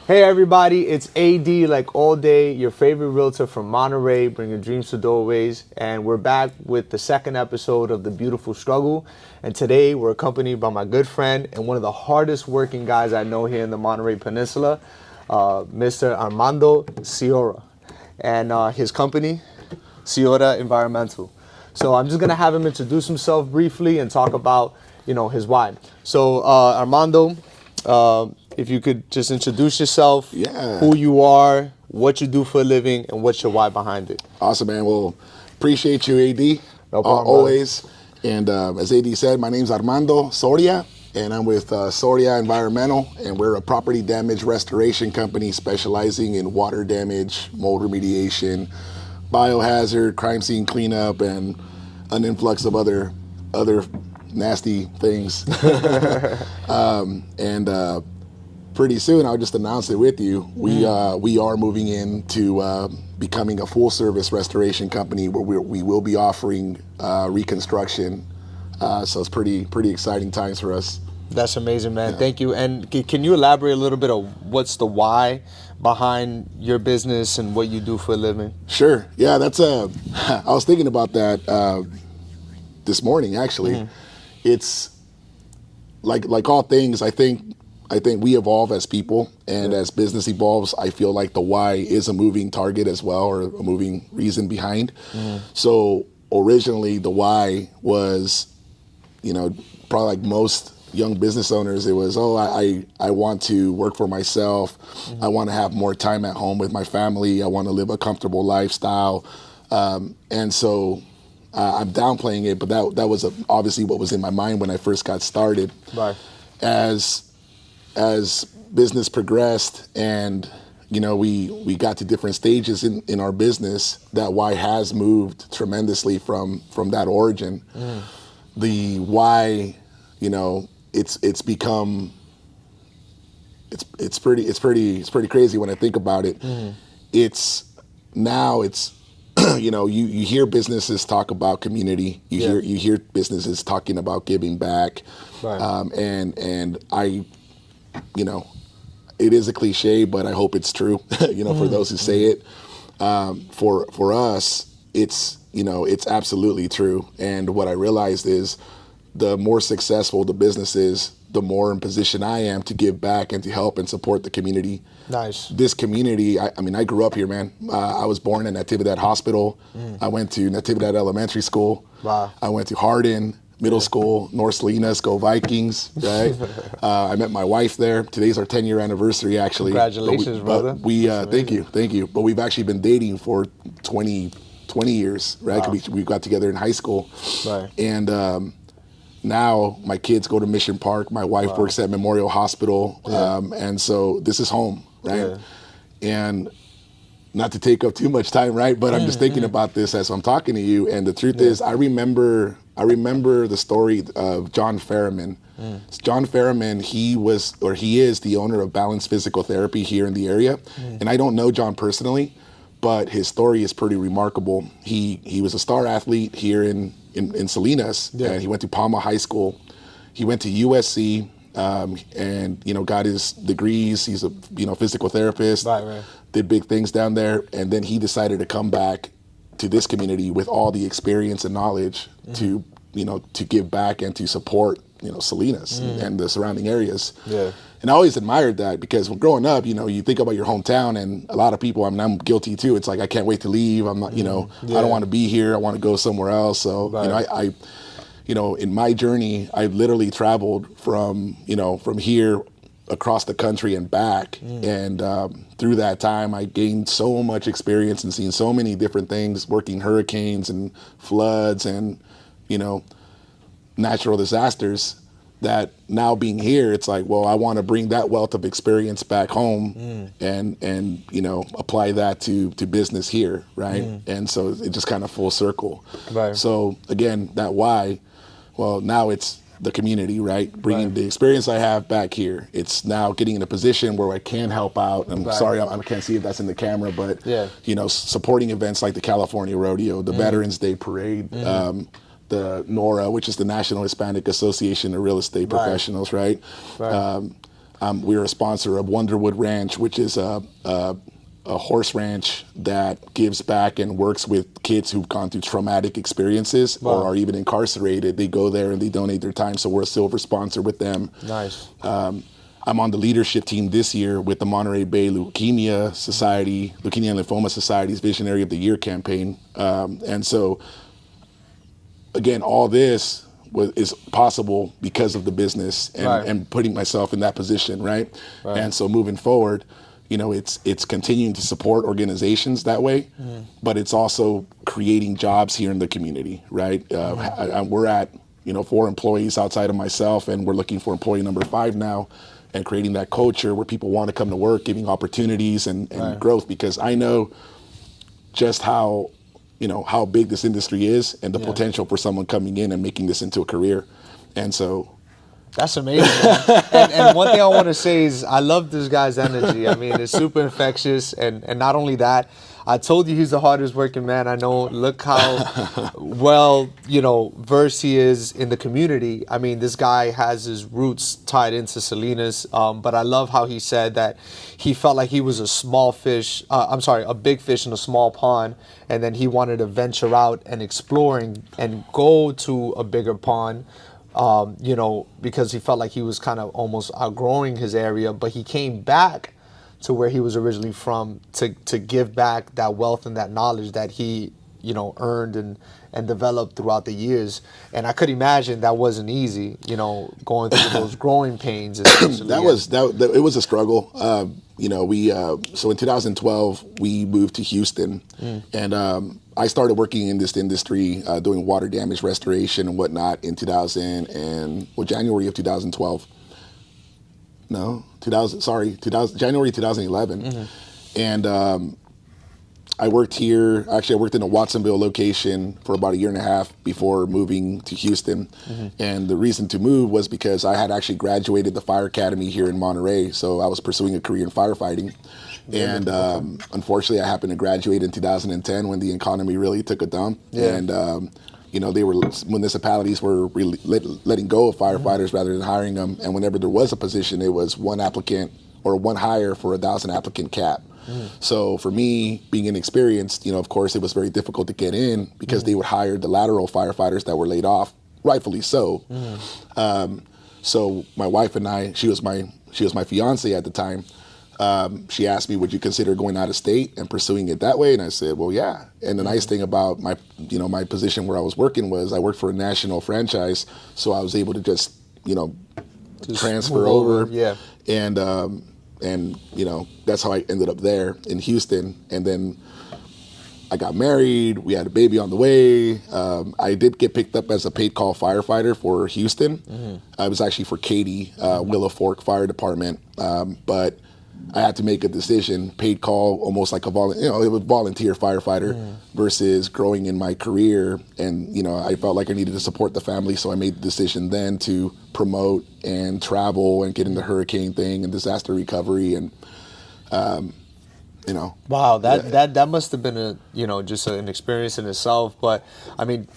Hey everybody, it's AD like all day, your favorite realtor from Monterey, bringing dreams to doorways. And we're back with the second episode of The Beautiful Struggle. And today we're accompanied by my good friend and one of the hardest working guys I know here in the Monterey Peninsula, Mr. Armando Soria. And his company, Soria Environmental. So I'm just gonna have him introduce himself briefly and talk about, his why. So Armando, if you could just introduce yourself, Yeah. who you are, what you do for a living, and what's your why behind it. Awesome, man. Well, appreciate you, AD. No problem, Always. And as AD said, my name's Armando Soria, and I'm with Soria Environmental, and we're a property damage restoration company specializing in water damage, mold remediation, biohazard, crime scene cleanup, and an influx of other nasty things. And pretty soon, I'll just announce it with you. We are moving into becoming a full service restoration company where we will be offering reconstruction. So it's pretty exciting times for us. That's amazing, man. Yeah. Thank you. And can you elaborate a little bit of what's the why behind your business and what you do for a living? Sure. Yeah, that's I was thinking about that this morning, actually. It's like all things, I think we evolve as people, and as business evolves, I feel like the why is a moving target as well, or a moving reason behind. So originally the why was, probably like most young business owners, it was, I want to work for myself. I want to have more time at home with my family. I want to live a comfortable lifestyle. And so I'm downplaying it, but that was obviously what was in my mind when I first got started. Right. As business progressed and we got to different stages in our business, that why has moved tremendously from that origin. The why, it's become it's pretty crazy when I think about it. It's you hear businesses talk about community. You hear businesses talking about giving back. Right. And I, it is a cliche, but I hope it's true. For those who say it. For us, it's absolutely true. And what I realized is, the more successful the business is, the more in position I am to give back and to help and support the community. Nice. This community, I grew up here, man. I was born in Natividad Hospital. I went to Natividad Elementary School. Wow. I went to Hardin Middle School, North Salinas, go Vikings, right? I met my wife there. Today's our 10-year anniversary, actually. Congratulations, brother. Thank you. But we've actually been dating for 20 years, right? Wow. We got together in high school. Right. And now my kids go to Mission Park. My wife works at Memorial Hospital. And so this is home, right? Yeah. And not to take up too much time, right? But I'm just thinking about this as I'm talking to you. And the truth is, I remember the story of John Ferriman. John Ferriman, he is the owner of Balance Physical Therapy here in the area. And I don't know John personally, but his story is pretty remarkable. He was a star athlete here in Salinas, and he went to Palma High School. He went to USC, and got his degrees. He's a physical therapist. Right. Did big things down there, and then he decided to come back to this community with all the experience and knowledge to give back and to support Salinas and the surrounding areas. Yeah. And I always admired that, because when growing up, you think about your hometown, and a lot of people, I'm guilty too. It's like, I can't wait to leave. I'm not, I don't want to be here. I want to go somewhere else. So, right. In my journey, I literally traveled from here across the country and back. And through that time, I gained so much experience and seen so many different things, working hurricanes and floods and, natural disasters, that now being here, it's like, well, I want to bring that wealth of experience back home and apply that to business here, right? And so it just kind of full circle. Right. So again, that why, well, now it's the community, right? Bringing the experience I have back here. It's now getting in a position where I can help out. I'm sorry, I can't see if that's in the camera, but supporting events like the California Rodeo, the Veterans Day Parade, the NORA, which is the National Hispanic Association of Real Estate Professionals, right? We're a sponsor of Wonderwood Ranch, which is a horse ranch that gives back and works with kids who've gone through traumatic experiences or are even incarcerated. They go there and they donate their time. So we're a silver sponsor with them. Nice. I'm on the leadership team this year with the Monterey Bay Leukemia Society, Leukemia and Lymphoma Society's Visionary of the Year campaign. And so, again, all this is possible because of the business and putting myself in that position, right? And so moving forward, you know, it's continuing to support organizations that way, but it's also creating jobs here in the community, right? We're at, 4 employees outside of myself, and we're looking for employee number 5 now, and creating that culture where people want to come to work, giving opportunities and growth, because I know just how big this industry is and the potential for someone coming in and making this into a career. And so that's amazing, man. And one thing I want to say is I love this guy's energy. I mean, it's super infectious. And not only that, I told you he's the hardest working man I know. Look how well, versed he is in the community. I mean, this guy has his roots tied into Salinas. But I love how he said that he felt like he was a big fish in a small pond. And then he wanted to venture out and exploring and go to a bigger pond. Because he felt like he was kind of almost outgrowing his area, but he came back to where he was originally from to give back that wealth and that knowledge that he, earned and developed throughout the years. And I could imagine that wasn't easy, going through those growing pains. It was a struggle. So in 2012 we moved to Houston, and I started working in this industry doing water damage restoration and whatnot in January of 2012. January 2011. And I worked here. Actually, I worked in a Watsonville location for about a year and a half before moving to Houston. And the reason to move was because I had actually graduated the fire academy here in Monterey. So I was pursuing a career in firefighting. And unfortunately, I happened to graduate in 2010 when the economy really took a dump. And municipalities were really letting go of firefighters rather than hiring them. And whenever there was a position, it was one applicant or one hire for 1,000 applicant cap. So for me, being inexperienced, of course, it was very difficult to get in because they would hire the lateral firefighters that were laid off, rightfully so. So my wife and I, she was my fiance at the time. She asked me, would you consider going out of state and pursuing it that way? And I said, well, yeah. And the nice thing about my position where I was working was I worked for a national franchise. So I was able to just transfer over. Yeah. And that's how I ended up there in Houston. And then I got married. We had a baby on the way. I did get picked up as a paid call firefighter for Houston. I was actually for Katy, Willow Fork Fire Department. But I had to make a decision, paid call, almost like it was volunteer firefighter versus growing in my career. And, I felt like I needed to support the family. So I made the decision then to promote and travel and get into hurricane thing and disaster recovery. And, Wow, that must have been just an experience in itself. But I mean,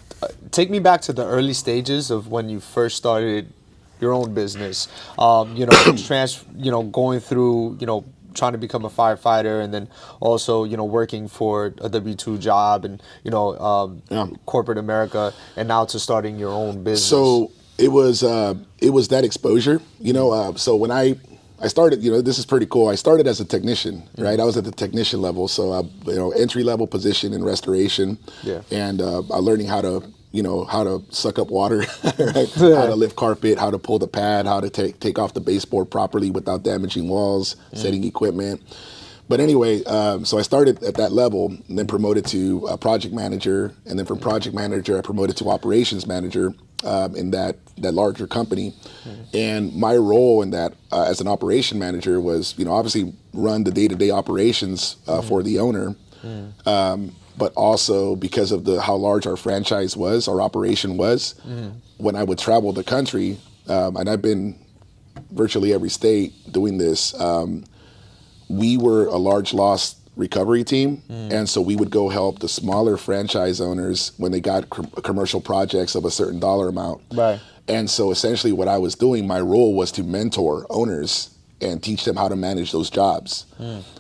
take me back to the early stages of when you first started your own business, going through, trying to become a firefighter and then also, working for a W-2 job and, corporate America, and now to starting your own business. So it was that exposure, so when I started, this is pretty cool. I started as a technician, right? I was at the technician level. So, entry level position in restoration, and learning how to suck up water, right? How to lift carpet, how to pull the pad, how to take off the baseboard properly without damaging walls, setting equipment. But anyway, so I started at that level and then promoted to project manager. And then from project manager, I promoted to operations manager in that larger company. And my role in that as an operation manager was, obviously run the day-to-day operations for the owner. But also because of how large our franchise was, our operation was, when I would travel the country, and I've been virtually every state doing this, we were a large loss recovery team. And so we would go help the smaller franchise owners when they got commercial projects of a certain dollar amount. Right. And so essentially what I was doing, my role was to mentor owners and teach them how to manage those jobs,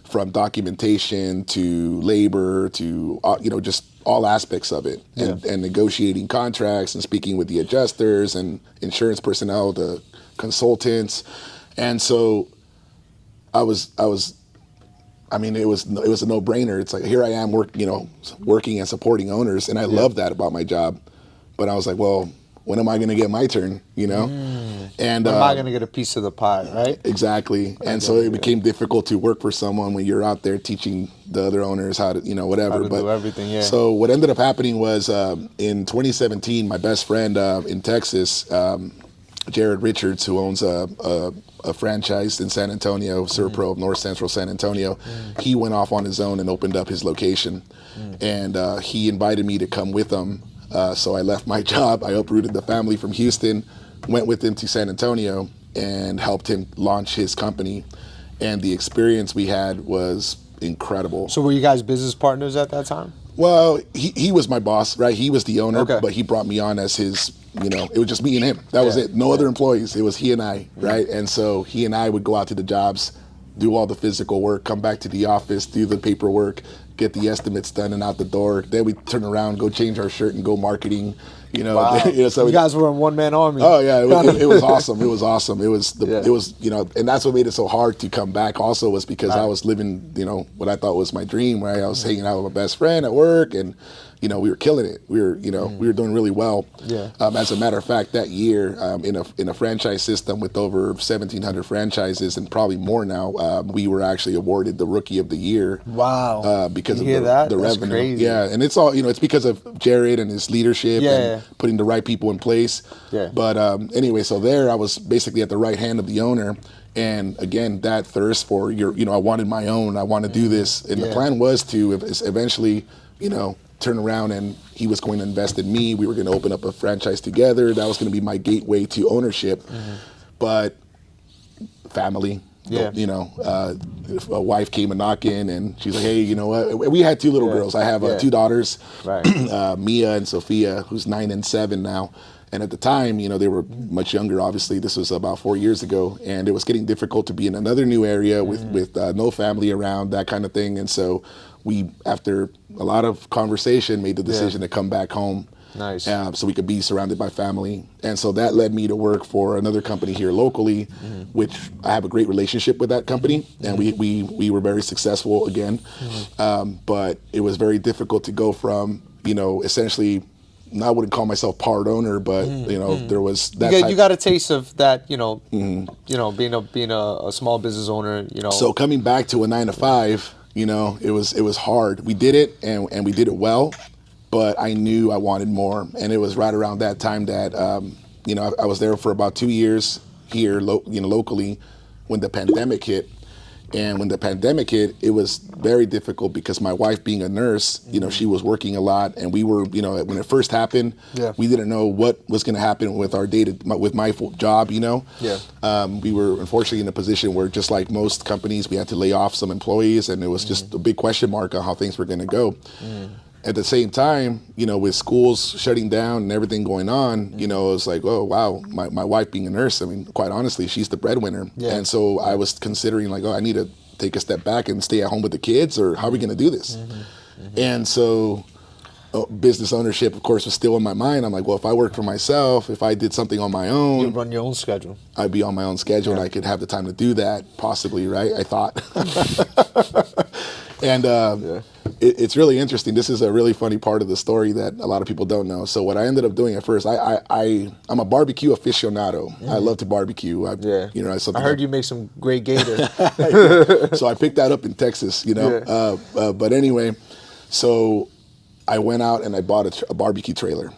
from documentation to labor to just all aspects of it, and negotiating contracts and speaking with the adjusters and insurance personnel, the consultants. And so it was a no-brainer. It's like, here I am working and supporting owners, and I love that about my job. But I was like, well, when am I going to get my turn, And when am I going to get a piece of the pie, right? Exactly. And so it became difficult to work for someone when you're out there teaching the other owners how to, whatever. How to do everything, yeah. So what ended up happening was in 2017, my best friend in Texas, Jared Richards, who owns a franchise in San Antonio, Serpro of North Central San Antonio, he went off on his own and opened up his location. And he invited me to come with him. So I left my job. I uprooted the family from Houston, went with him to San Antonio, and helped him launch his company. And the experience we had was incredible. So were you guys business partners at that time? Well, he was my boss, right? He was the owner, Okay. but he brought me on as his, it was just me and him. That was it. No other employees. It was he and I, right? And so he and I would go out to the jobs, do all the physical work, come back to the office, do the paperwork, get the estimates done and out the door. Then we turn around, go change our shirt and go marketing. Wow. So you guys were a one-man army. Oh yeah, it was awesome. It was awesome. It was and that's what made it so hard to come back. Also, was because I was living, what I thought was my dream. Right, I was hanging out with my best friend at work, and we were killing it. We were, we were doing really well. Yeah. As a matter of fact, that year, in a franchise system with over 1,700 franchises and probably more now, we were actually awarded the Rookie of the Year. Wow. Because you of hear that? the That's revenue. crazy. Yeah, and it's all, it's because of Jared and his leadership and putting the right people in place. Yeah. But anyway, so there I was basically at the right hand of the owner. And again, that thirst for I wanted my own. I want to do this. And the plan was to eventually, turn around, and he was going to invest in me. We were going to open up a franchise together. That was going to be my gateway to ownership. But family, a wife came a knocking, and she's like, hey, you know what? We had two little girls. I have two daughters, Mia and Sophia, who's 9 and 7 now. And at the time, they were much younger, obviously. This was about 4 years ago. And it was getting difficult to be in another new area with no family around, that kind of thing. And so we, after a lot of conversation, made the decision to come back home. Nice. So we could be surrounded by family. And so that led me to work for another company here locally, which I have a great relationship with that company. And we were very successful again. But it was very difficult to go from, essentially, I wouldn't call myself part owner, but there was that. You got a taste of that, being a small business owner. So coming back to a 9 to 5, it was hard. We did it and we did it well, but I knew I wanted more. And it was right around that time that I was there for about 2 years here, locally, when the pandemic hit. And when the pandemic hit, it was very difficult because my wife, being a nurse, she was working a lot, and we were, when it first happened, we didn't know what was going to happen with our with my job, We were unfortunately in a position where, just like most companies, we had to lay off some employees, and it was just a big question mark on how things were going to go. At the same time, with schools shutting down and everything going on, it was like, oh, wow, my wife being a nurse, I mean, quite honestly, she's the breadwinner. Yeah. And so I was considering, like, oh, I need to take a step back and stay at home with the kids, or how are we going to do this? And so business ownership, of course, was still in my mind. I'm like, well, if I worked for myself, if I did something on my own. You'd run your own schedule. I'd be on my own schedule, and I could have the time to do that, possibly, right? I thought. And it's really interesting. This is a really funny part of the story that a lot of people don't know. So what I ended up doing at first, I'm a barbecue aficionado. I love to barbecue. I heard you make some great gator. So I picked that up in Texas, but anyway, so I went out and I bought a barbecue trailer,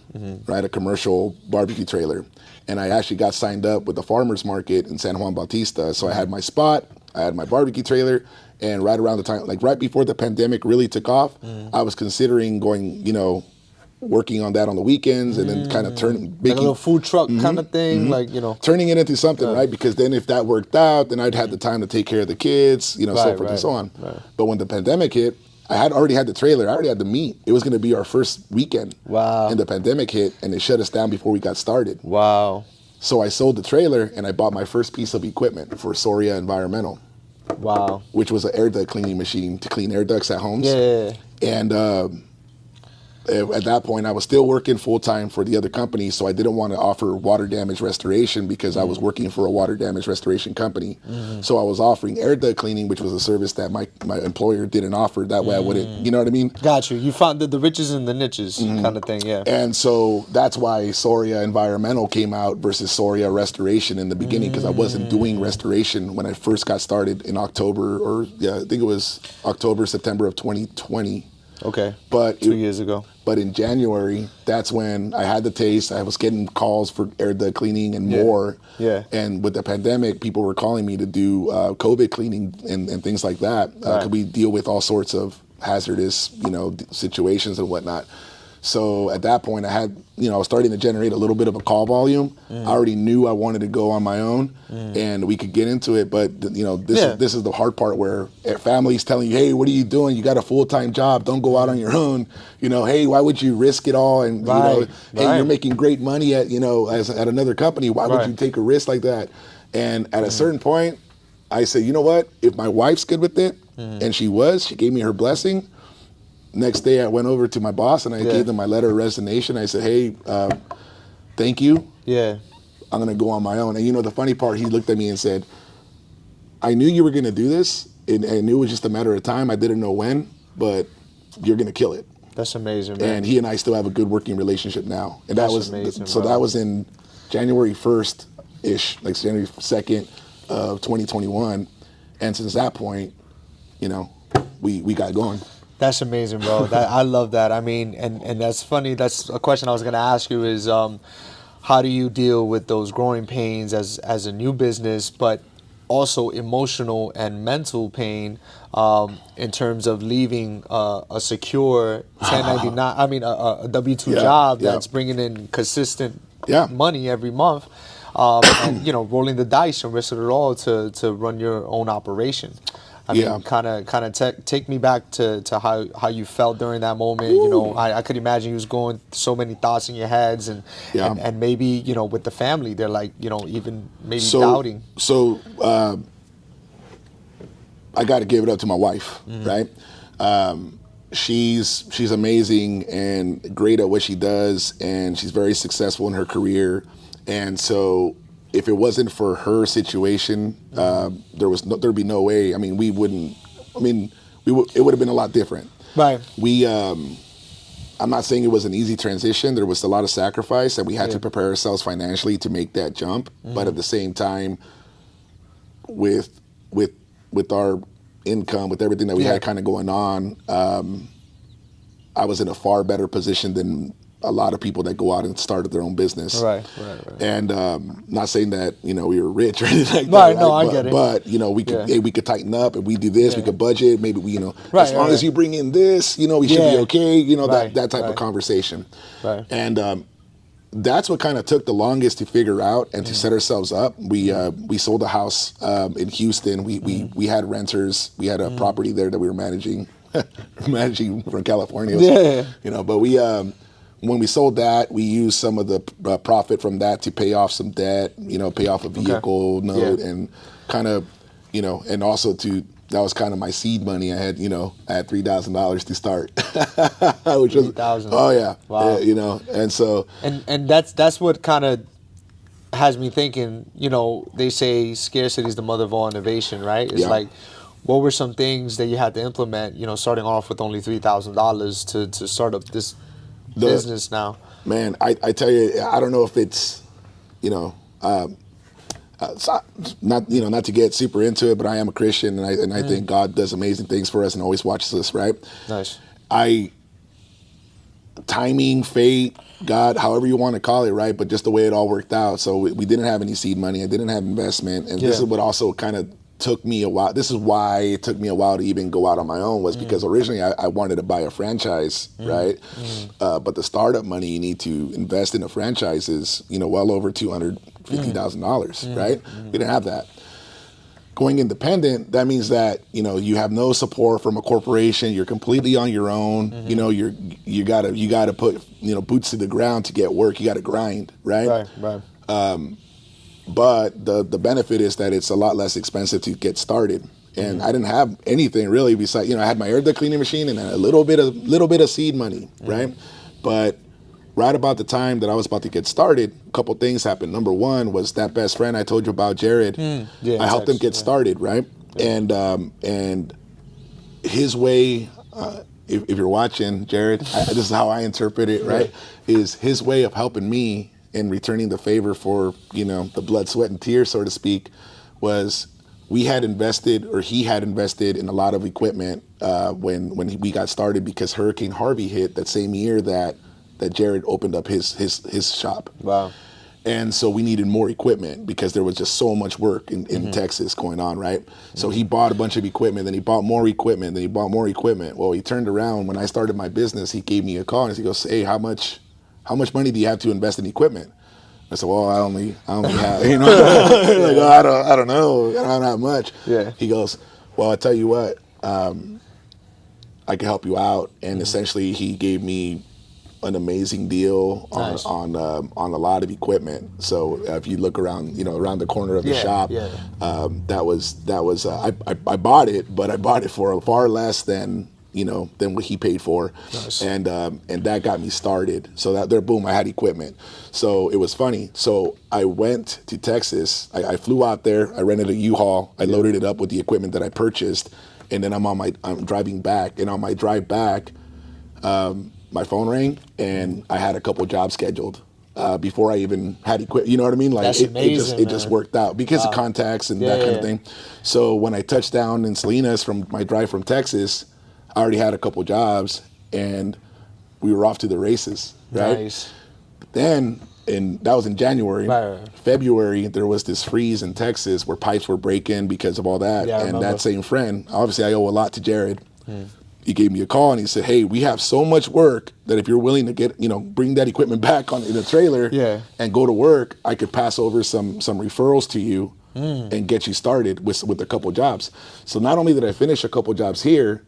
right? A commercial barbecue trailer. And I actually got signed up with the farmer's market in San Juan Bautista. So I had my spot, I had my barbecue trailer. And right around the time, like right before the pandemic really took off, I was considering going, working on that on the weekends, and then kind of turning like a little food truck kind of thing, turning it into something, right? Because then if that worked out, then I'd have the time to take care of the kids, so forth and so on. Right. But when the pandemic hit, I had already had the trailer. I already had the meat. It was going to be our first weekend. Wow. And the pandemic hit, and it shut us down before we got started. Wow. So I sold the trailer and I bought my first piece of equipment for Soria Environmental. Wow. Which was an air duct cleaning machine to clean air ducts at homes. Yeah. And at that point, I was still working full-time for the other company, so I didn't want to offer water damage restoration because I was working for a water damage restoration company. So I was offering air duct cleaning, which was a service that my employer didn't offer. That way I wouldn't, you know what I mean? Got you. You found the riches and the niches kind of thing, yeah. And so that's why Soria Environmental came out versus Soria Restoration in the beginning, because I wasn't doing restoration when I first got started in October, or I think it was October, September of 2020. Okay. But 2 years ago. But in January, that's when I had the taste. I was getting calls for air duct cleaning and more. Yeah. And with the pandemic, people were calling me to do COVID cleaning and things like that. Could we deal with all sorts of hazardous, situations and whatnot? So at that point, I had, I was starting to generate a little bit of a call volume. I already knew I wanted to go on my own, and we could get into it. But this is the hard part, where families telling you, "Hey, what are you doing? You got a full-time job. Don't go out on your own. Hey, why would you risk it all? And hey, you're making great money at at another company. Why would you take a risk like that?" And at a certain point, I said, you know what? If my wife's good with it, and she gave me her blessing. Next day, I went over to my boss and I gave them my letter of resignation. I said, "Hey, thank you. Yeah, I'm going to go on my own." And the funny part, he looked at me and said, "I knew you were going to do this, and I knew it was just a matter of time. I didn't know when, but you're going to kill it." That's amazing, man. And he and I still have a good working relationship now. And That's amazing, so bro. that was in January 1st-ish, like January 2nd of 2021. And since that point, we got going. That's amazing, bro. I love that. I mean, and that's funny. That's a question I was going to ask you is, how do you deal with those growing pains as a new business, but also emotional and mental pain in terms of leaving a secure 1099, I mean, a W-2 job that's bringing in consistent money every month, and, rolling the dice and risking it all to run your own operation. I mean, kind of take me back to how you felt during that moment. Ooh. I could imagine you was going so many thoughts in your heads, and maybe with the family, they're like even maybe doubting. So I got to give it up to my wife, right? She's amazing and great at what she does, and she's very successful in her career, and so. If it wasn't for her situation, there'd be no way. I mean, it would have been a lot different. Right. I'm not saying it was an easy transition. There was a lot of sacrifice, and we had to prepare ourselves financially to make that jump. But at the same time, with our income, with everything that we had kind of going on, I was in a far better position than a lot of people that go out and started their own business. Right. And not saying that, we were rich or anything like that. Right, no, I get it. But, we could tighten up, and we do this, we could budget, maybe we, as long as you bring in this, we should be okay, that type of conversation. Right. And that's what kind of took the longest to figure out and to set ourselves up. We sold a house in Houston. We had renters. We had a property there that we were managing from California. But when we sold that, we used some of the profit from that to pay off some debt, pay off a vehicle note, and kind of, and also that was kind of my seed money. I had $3,000 to start, which was wow. and so and that's what kind of has me thinking. They say scarcity is the mother of all innovation, right? It's like, what were some things that you had to implement? Starting off with only $3,000 to start up this business now. Man, I tell you, I don't know if it's, not to get super into it, but I am a Christian, and I think God does amazing things for us and always watches us, right? Nice. Timing, fate, God, however you want to call it, right? But just the way it all worked out. So we didn't have any seed money. I didn't have investment, and this is what also kind of took me a while. This is why it took me a while to even go out on my own, was because originally I wanted to buy a franchise, right? But the startup money you need to invest in a franchise is, well over $250,000, right? We didn't have that. Going independent, that means that, you have no support from a corporation. You're completely on your own. You gotta put, boots to the ground to get work. You gotta grind, right? Right. but the benefit is that it's a lot less expensive to get started. And I didn't have anything really besides, I had my air duct cleaning machine and a little bit of seed money, right? But right about the time that I was about to get started, a couple things happened. Number one was that best friend I told you about, Jared. I helped him get started, right? And his way, if you're watching, Jared, this is how I interpret it, right? Is his way of helping me and returning the favor for, the blood, sweat, and tears, so to speak, was he had invested in a lot of equipment when we got started, because Hurricane Harvey hit that same year that Jared opened up his shop. Wow. And so we needed more equipment because there was just so much work in Texas going on, right? So he bought a bunch of equipment, then he bought more equipment, then he bought more equipment. Well, he turned around when I started my business, he gave me a call and he goes, "Hey, how much money do you have to invest in equipment?" I said, "Well, I only have, like, I don't know, I don't have much." Yeah. He goes, "Well, I tell you what, I can help you out," and essentially he gave me an amazing deal on a lot of equipment. So if you look around, around the corner of the shop, that was I bought it, but I bought it for far less than what he paid for. Nice. And that got me started. So that there, boom, I had equipment. So it was funny. So I went to Texas. I flew out there. I rented a U-Haul. I loaded it up with the equipment that I purchased, and then I'm driving back. And on my drive back, my phone rang, and I had a couple jobs scheduled before I even had equipment. You know what I mean? Like, That's amazing, it just worked out because of contacts and that kind of thing. So when I touched down in Salinas from my drive from Texas, I already had a couple jobs, and we were off to the races, right? Nice. Then, and that was in January. Right. February, there was this freeze in Texas where pipes were breaking because of all that. Yeah, I and remember. that same friend, obviously I owe a lot to Jared. He gave me a call and he said, "Hey, we have so much work that if you're willing to get, bring that equipment back in a trailer and go to work, I could pass over some referrals to you and get you started with a couple jobs." So not only did I finish a couple jobs here,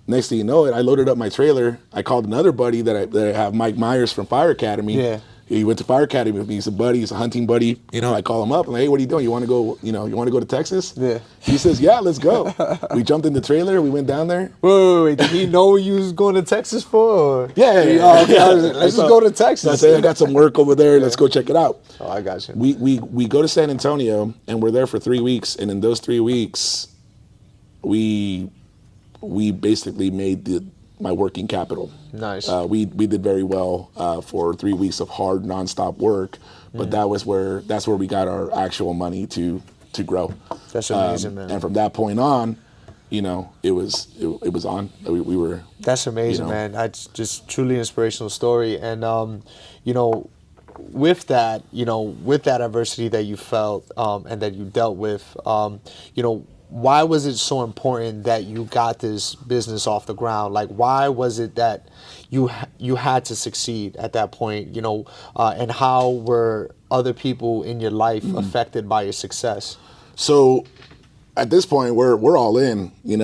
next thing you know it, I loaded up my trailer. I called another buddy that I have, Mike Myers from Fire Academy. Yeah. He went to Fire Academy with me. He's a buddy. He's a hunting buddy. I call him up. I'm like, "Hey, what are you doing? You want to go? You want to go to Texas?" Yeah. He says, "Yeah, let's go." We jumped in the trailer. We went down there. Wait. Did he know you was going to Texas for? Or? Yeah. Oh, okay. Let's just go to Texas. I said, "I got some work over there. Let's go check it out." Oh, I got you. We go to San Antonio, and we're there for 3 weeks. And in those 3 weeks, we basically made my working capital. Nice. We did very well for 3 weeks of hard nonstop work, but that's where we got our actual money to grow. That's amazing, man. And from that point on, it was on. We were. That's amazing, man. That's just truly inspirational story. And with that, with that adversity that you felt and that you dealt with, why was it so important that you got this business off the ground? Like, why was it that you had to succeed at that point? And how were other people in your life affected by your success? So, at this point, we're all in. There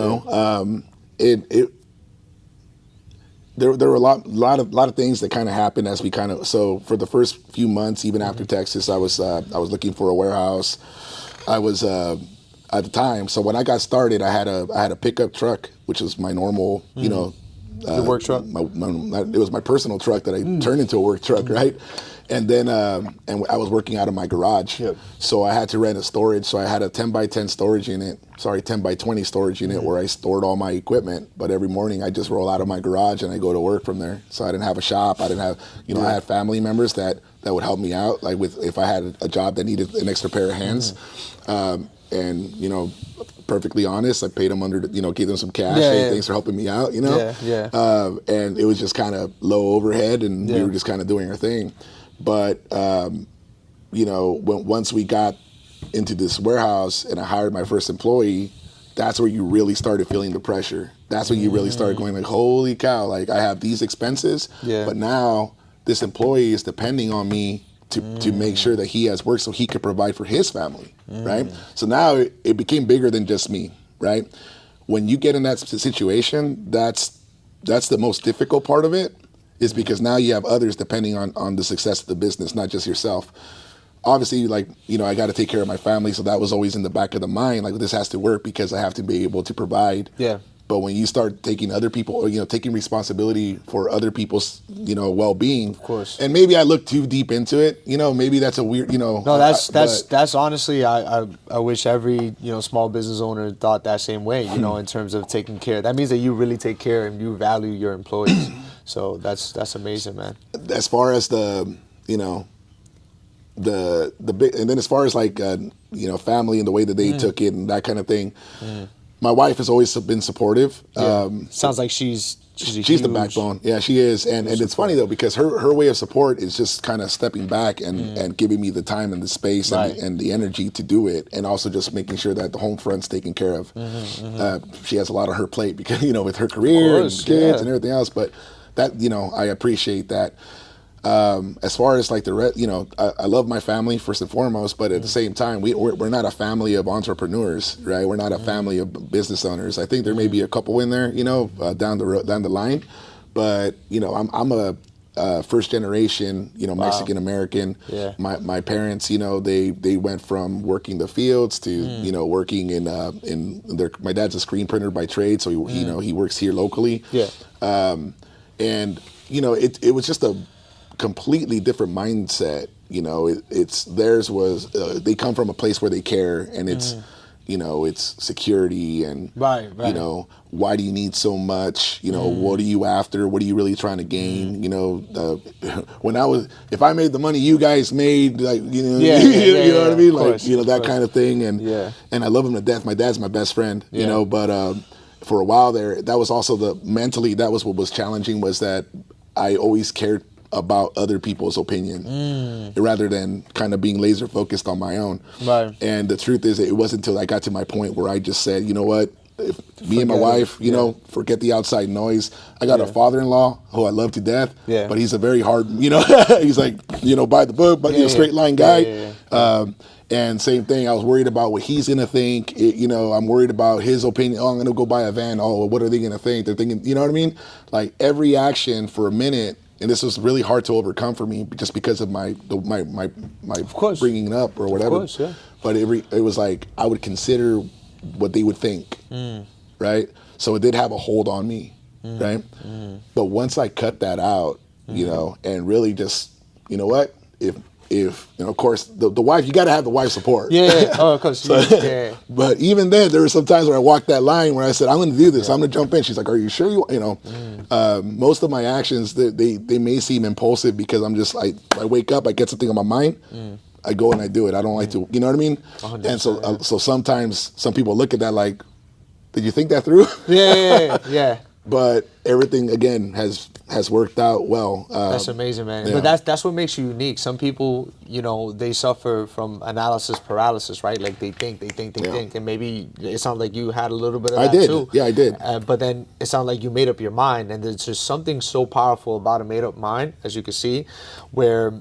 were a lot of things that kind of happened as we so for the first few months, even after Texas, I was looking for a warehouse. I was at the time. So when I got started, I had a pickup truck, which was my normal, Your work truck? It was my personal truck that I turned into a work truck, right? And then and I was working out of my garage. Yep. So I had to rent a storage. So I had a 10 by 10 storage unit, 10 by 20 storage unit where I stored all my equipment. But every morning I just roll out of my garage and I go to work from there. So I didn't have a shop. I didn't have, I had family members that would help me out, like if I had a job that needed an extra pair of hands. And perfectly honest, I paid them gave them some cash. Hey, thanks for helping me out. And it was just kind of low overhead, and we were just kind of doing our thing. But once we got into this warehouse and I hired my first employee, that's where you really started feeling the pressure. That's when you really started going like, holy cow! Like, I have these expenses, but now this employee is depending on me to make sure that he has work so he could provide for his family, right? So now it became bigger than just me, right? When you get in that situation, that's the most difficult part of it, is because now you have others depending on the success of the business, not just yourself. obviously, like, you know, I got to take care of my family. So that was always in the back of the mind. Like, this has to work because I have to be able to provide. Yeah. But when you start taking other people, or, you know, taking responsibility for other people's, you know, well-being, of course. And maybe I look too deep into it, you know, maybe that's a weird, you know. No, that's honestly, I wish every, you know, small business owner thought that same way, you know, in terms of taking care. That means that you really take care and you value your employees. So that's amazing, man. As far as the, you know, the big, and then as far as like, you know, family and the way that they took it and that kind of thing. My wife has always been supportive. Yeah. Sounds like she's the backbone. Yeah, she is. And it's funny though, because her way of support is just kind of stepping back and giving me the time and the space and the energy to do it. And also just making sure that the home front's taken care of. She has a lot on her plate because, you know, with her career and kids and everything else. But that, you know, I appreciate that. As far as like you know, I love my family first and foremost, but at the same time, we're not a family of entrepreneurs, right? We're not a family of business owners. I think there may be a couple in there, you know, down the line, but you know, I'm a first generation, you know, Mexican American. Yeah. My parents, you know, they went from working the fields to you know, working in my dad's a screen printer by trade, so he you know, he works here locally. Yeah. And you know, it was just a completely different mindset. You know, it's theirs was they come from a place where they care, and it's you know, it's security and you know, why do you need so much? You know, what are you after? What are you really trying to gain? You know, if I made the money you guys made, like, you know, you know what I mean, like course, you know, that kind of thing. And and I love him to death. My dad's my best friend. You know, but for a while there, that was also mentally that was what was challenging, was that I always cared about other people's opinion rather than kind of being laser focused on my own. Right. And the truth is, it wasn't until I got to my point where I just said, you know what, me and my wife, you know, forget the outside noise. I got a father-in-law who I love to death, but he's a very hard, you know, he's like, you know, by the book, but you know, straight line guy. And same thing, I was worried about what he's going to think. You know, I'm worried about his opinion. Oh, I'm going to go buy a van. Oh, what are they going to think? They're thinking, you know what I mean? Like every action for a minute. And this was really hard to overcome for me, just because of my bringing it up or whatever. Of course, But it was like I would consider what they would think, right? So it did have a hold on me, right? But once I cut that out, you know, and really just, you know what, if you know, of course, the wife, you got to have the wife's support. Oh, of course. But even then, there were some times where I walked that line where I said, I'm going to do this. I'm going to jump in. She's like, are you sure you know? Most of my actions, they may seem impulsive because I'm just, I wake up, I get something on my mind, I go and I do it. I don't like to, you know what I mean? And so sometimes some people look at that like, did you think that through? Yeah. But everything, again, has worked out well. That's amazing, man. Yeah. But that's what makes you unique. Some people, you know, they suffer from analysis paralysis, right? Like they think, and maybe it sounds like you had a little bit of that too. Yeah, I did. But then it sounds like you made up your mind, and there's just something so powerful about a made-up mind, as you can see, where,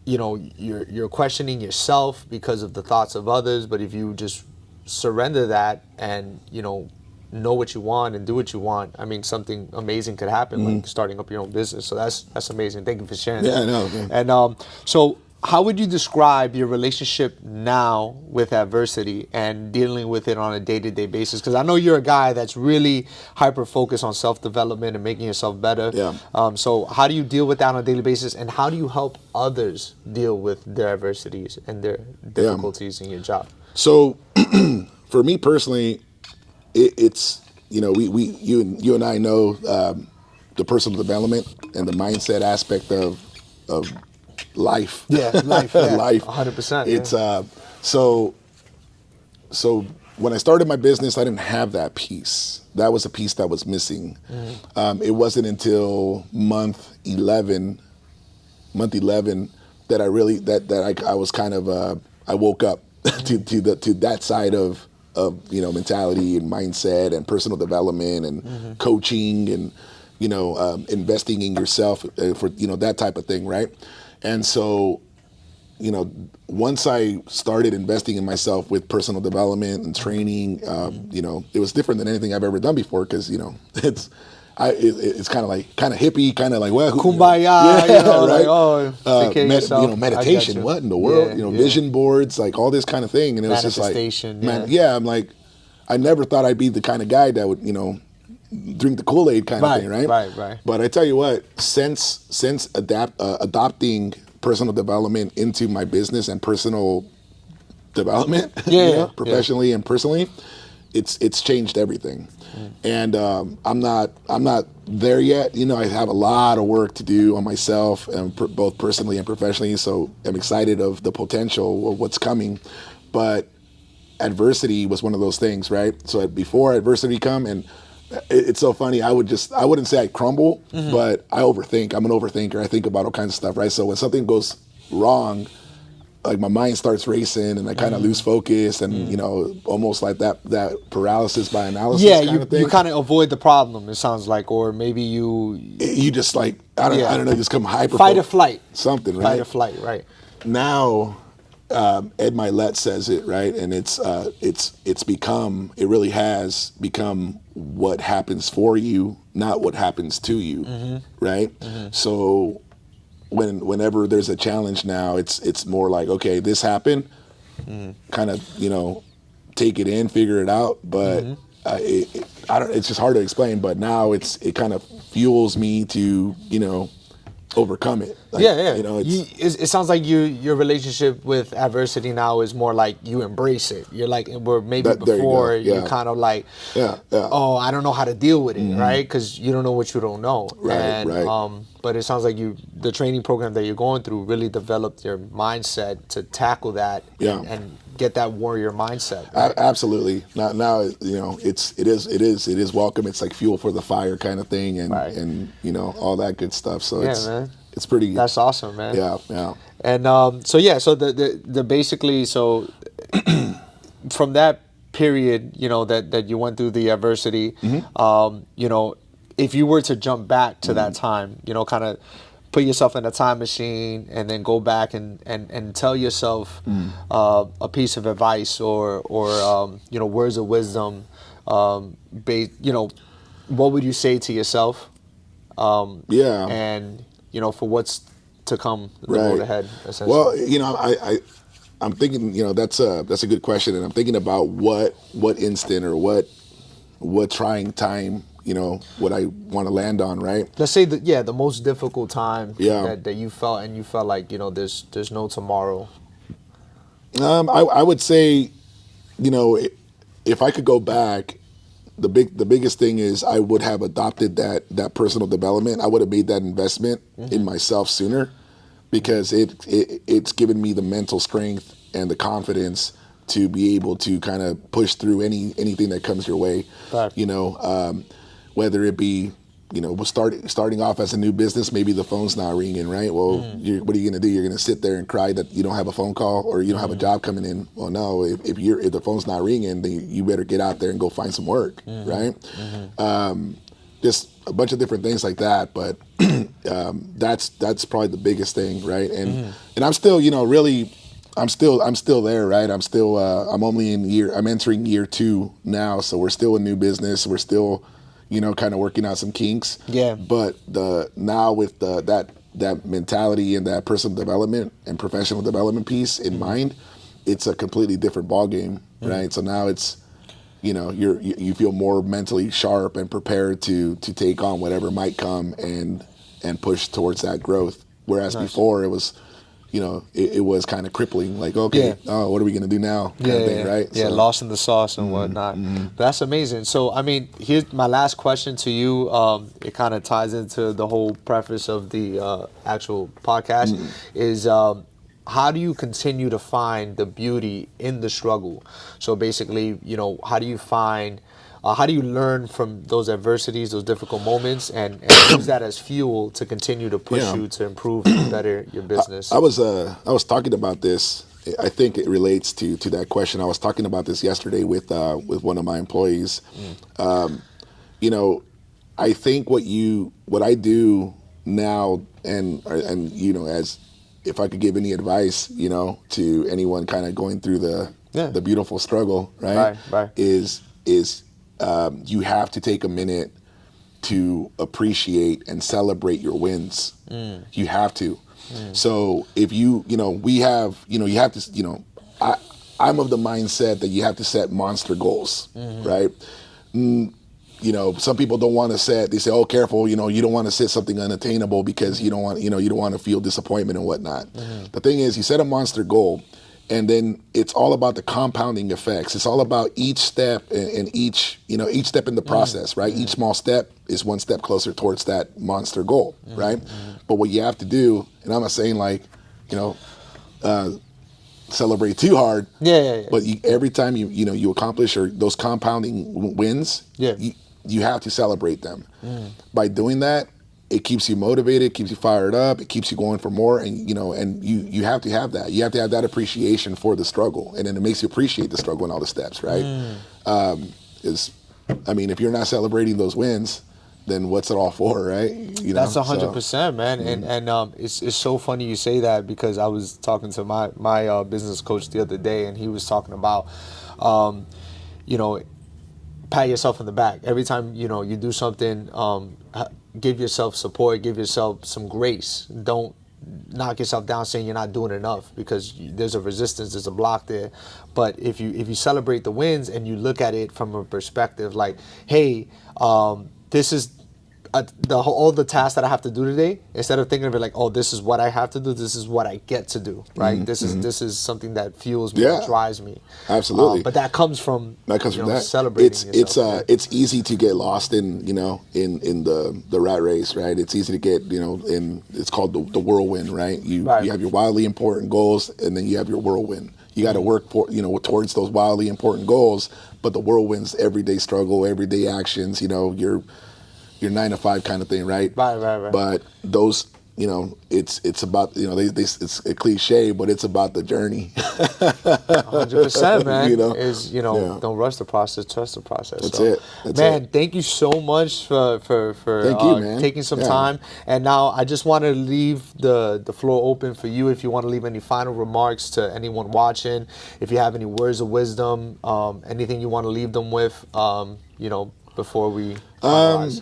you know, you're questioning yourself because of the thoughts of others. But if you just surrender that and, you know what you want and do what you want, I mean, something amazing could happen, like starting up your own business. So that's amazing. Thank you for sharing that. I know. Okay. And so how would you describe your relationship now with adversity and dealing with it on a day-to-day basis? Because I know you're a guy that's really hyper-focused on self-development and making yourself better. Yeah. So how do you deal with that on a daily basis, and how do you help others deal with their adversities and their difficulties in your job? So for me personally, it's, you know, you and I know the personal development and the mindset aspect of life. Life. Life. 100%. It's so when I started my business, I didn't have that piece. That was a piece that was missing. It wasn't until month 11 that I really I was kind of I woke up to that side of you know, mentality and mindset and personal development and coaching and, you know, investing in yourself for, you know, that type of thing, right? And so, you know, once I started investing in myself with personal development and training, you know, it was different than anything I've ever done before, because, you know, it's kind of hippie, kind of like, well, Kumbaya, right? like, oh, take care of yourself. Meditation, what in the world? Vision boards, like all this kind of thing. And it was just like, I'm like, I never thought I'd be the kind of guy that would, drink the Kool-Aid kind of thing, right? Right. But I tell you what, since adopting personal development into my business and personal development, professionally and personally, it's changed everything. And I'm not there yet. I have a lot of work to do on myself, and both personally and professionally. So I'm excited of the potential of what's coming, but adversity was one of those things, right? So before adversity come, and it's so funny, I wouldn't say I crumble, but I overthink. I'm an overthinker. I think about all kinds of stuff, right? So when something goes wrong, like my mind starts racing and I kind of lose focus, and almost like that paralysis by analysis kind of thing. You kind of avoid the problem, it sounds like, or maybe you just like, I don't know, just come hyper. Fight or flight. Something, right? Fight or flight, right. Now, Ed Milet says it, right? And it really has become what happens for you, not what happens to you, right? So whenever there's a challenge now, it's more like, okay, this happened, kind of, take it in, figure it out. But it's just hard to explain. But now it kind of fuels me to, overcome it. Like, it sounds like your relationship with adversity now is more like you embrace it. You're like, where maybe before you kind of like, oh, I don't know how to deal with it, right? Because you don't know what you don't know. Right. But it sounds like the training program that you're going through really developed your mindset to tackle that and get that warrior mindset. Right? Absolutely. Now it is welcome. It's like fuel for the fire kind of thing, and all that good stuff. So it's pretty. That's awesome, man. Yeah. And so the basically, so from that period, that you went through the adversity, if you were to jump back to that time, kind of put yourself in a time machine and then go back and tell yourself a piece of advice or words of wisdom, what would you say to yourself? And for what's to come, the road ahead, essentially. Well, I'm thinking, that's a good question, and I'm thinking about what instant or what trying time, what I want to land on, right? Let's say the most difficult time that you felt, and you felt like, there's no tomorrow. I would say, if I could go back, the biggest thing is I would have adopted that personal development. I would have made that investment in myself sooner, because it's given me the mental strength and the confidence to be able to kind of push through anything that comes your way. Right. Whether it be starting off as a new business, maybe the phone's not ringing, right? Well, what are you going to do? You're going to sit there and cry that you don't have a phone call or you don't have a job coming in. Well, no, if the phone's not ringing, then you better get out there and go find some work, right? Just a bunch of different things like that, but that's probably the biggest thing, right? And I'm still, I'm still there, right? I'm still I'm entering year 2 now, so we're still a new business. We're still kind of working out some kinks. Yeah. But now with that mentality and that personal development and professional development piece in mind, it's a completely different ballgame, right? So now it's, you feel more mentally sharp and prepared to take on whatever might come and push towards that growth. Whereas before it was, it was kind of crippling, like, okay, what are we going to do now? Kind of thing, right? Yeah, so, lost in the sauce and whatnot. That's amazing. So, I mean, here's my last question to you. It kind of ties into the whole preface of the actual podcast is how do you continue to find the beauty in the struggle? So basically, how do you find... how do you learn from those adversities, those difficult moments, and use that as fuel to continue to push you to improve and better your business? I was talking about this. I think it relates to that question. I was talking about this yesterday with one of my employees. I think what I do now, and as if I could give any advice, to anyone kind of going through the beautiful struggle, right? Is you have to take a minute to appreciate and celebrate your wins. You have to. So if you you have to, I'm of the mindset that you have to set monster goals, right? Some people don't want to set, they say, oh, careful, you don't want to set something unattainable because you don't want to feel disappointment and whatnot. The thing is, you set a monster goal, and then it's all about the compounding effects. It's all about each step and each step in the process, right? Each small step is one step closer towards that monster goal, right? But what you have to do, and I'm not saying like, celebrate too hard. But every time you accomplish or those compounding wins, you have to celebrate them. By doing that, it keeps you motivated, keeps you fired up, it keeps you going for more, and you have to have that. You have to have that appreciation for the struggle, and then it makes you appreciate the struggle and all the steps, right? If you're not celebrating those wins, then what's it all for, right? That's 100%, man. And it's so funny you say that, because I was talking to my business coach the other day, and he was talking about, pat yourself in the back every time you do something. Give yourself support, give yourself some grace. Don't knock yourself down saying you're not doing enough, because there's a resistance, there's a block there. But if you celebrate the wins and you look at it from a perspective like, hey, this is all the tasks that I have to do today, instead of thinking of it like, oh, this is what I have to do, this is what I get to do, right? This is something that fuels me, that drives me. Absolutely. But that comes from that. Celebrating yourself. It's easy to get lost in the rat race, right? It's easy to get it's called the whirlwind, right? You have your wildly important goals, and then you have your whirlwind. You got to work towards those wildly important goals, but the whirlwind's everyday struggle, everyday actions. Your 9 to 5 kind of thing, right? Right. But those, it's about, it's a cliche, but it's about the journey. 100%, man. Don't rush the process, trust the process. That's it. Thank you so much for thank you, man. taking some time. And now I just want to leave the floor open for you, if you want to leave any final remarks to anyone watching, if you have any words of wisdom, anything you want to leave them with, before we finalize.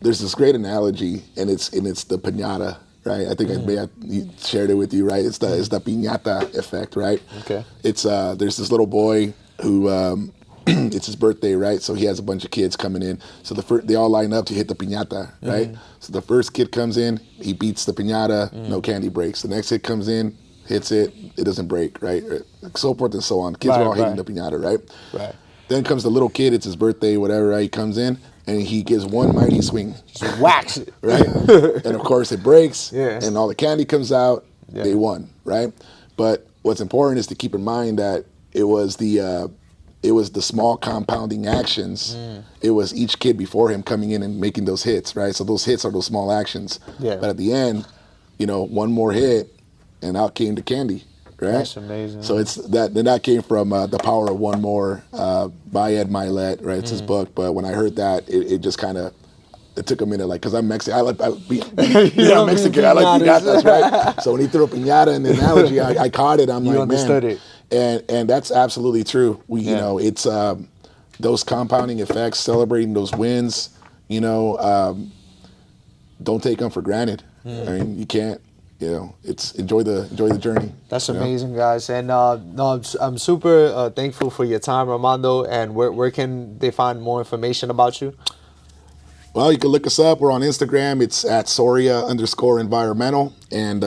There's this great analogy, and it's the piñata, right? I think I shared it with you, right? It's the piñata effect, right? Okay. It's there's this little boy who it's his birthday, right? So he has a bunch of kids coming in. So they all line up to hit the piñata, right? So the first kid comes in, he beats the piñata, no candy breaks. The next kid comes in, hits it, it doesn't break, right? So forth and so on. Kids are all hitting the piñata, right? Right. Then comes the little kid, it's his birthday, whatever, right? He comes in, and he gives one mighty swing. Just whacks it. Right? And of course it breaks, Yeah. and all the candy comes out, they won, right? But what's important is to keep in mind that it was the small compounding actions. It was each kid before him coming in and making those hits, right? So those hits are those small actions. Yeah. But at the end, one more hit, and out came the candy. Right? That's amazing. So it's that came from The Power of One More by Ed Milet, right? It's his book. But when I heard that, it just kind of, it took a minute, like, because I'm Mexican. I'm Mexican. I like piñatas, right? So when he threw a piñata in the analogy, I caught it. I'm like, understood man. it. And that's absolutely true. It's those compounding effects, celebrating those wins. Don't take them for granted. I mean, you can't. It's enjoy the journey. That's amazing, guys. And I'm super thankful for your time, Armando. And where can they find more information about you? Well, you can look us up. We're on Instagram. It's at Soria_Environmental. And,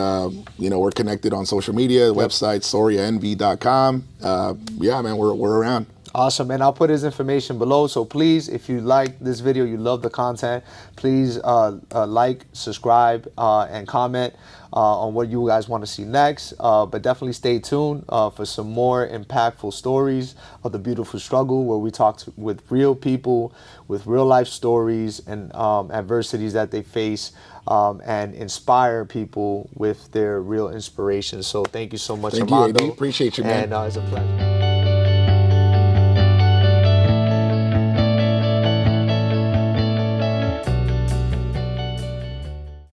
we're connected on social media, the website, SoriaEnvy.com. Man, we're around. Awesome, and I'll put his information below. So please, if you like this video, you love the content, please like, subscribe, and comment on what you guys want to see next. But definitely stay tuned for some more impactful stories of the beautiful struggle, where we talk with real people, with real life stories and adversities that they face, and inspire people with their real inspiration. So thank you so much, Armando. Thank you, AD. Appreciate you, man. And it's a pleasure.